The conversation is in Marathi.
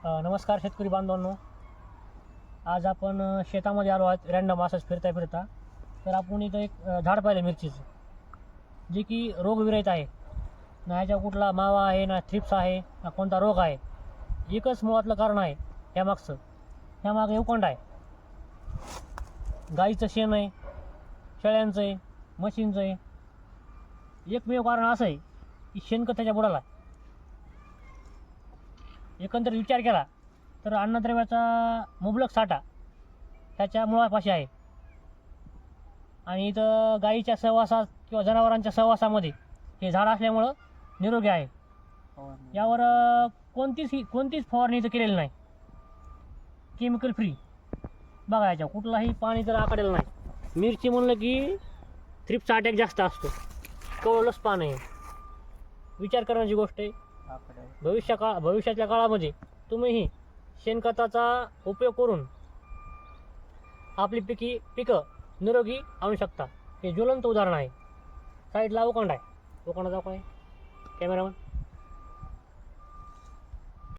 नमस्कार शेतकरी बांधवांनो. आज आपण शेतामध्ये आलो आहोत रँडम असंच फिरता फिरता. तर आपण इथं एक झाड पाहिलं मिरचीचं, जे की रोगविरहित आहे. ना ह्याच्या कुठला मावा आहे, ना थ्रिप्स आहे, ना कोणता रोग आहे. एकच मुळातलं कारण आहे ह्यामागचं. ह्यामागे उकंड आहे. गाईचं शेण आहे, शेळ्यांचं आहे, म्हशींचं आहे. एकमेव कारण असं आहे की शेणखत त्याच्या बुडाला. एकंदर विचार केला तर अन्नद्रव्याचा मुबलक साठा त्याच्या मुळापाशी आहे. आणि इथं गाईच्या सहवासात किंवा जनावरांच्या सहवासामध्ये हे झाड असल्यामुळं निरोगी आहे. यावर कोणतीच फवारणी इथं केलेली नाही. Chemical free. बघा, याच्या कुठलाही पाणी तर आकडेलं नाही. मिरची म्हणलं की थ्रिप्सचा अटॅक जास्त असतो. कवळलंच पान आहे. विचार करण्याची गोष्ट आहे. भविष्याच्या काळामध्ये तुम्हीही शेणखताचा उपयोग करून आपली पिकं निरोगी आणू शकता. हे ज्वलंत उदाहरण आहे. साईडला उकंड आहे. उकंड दाखव आहे कॅमेरामन.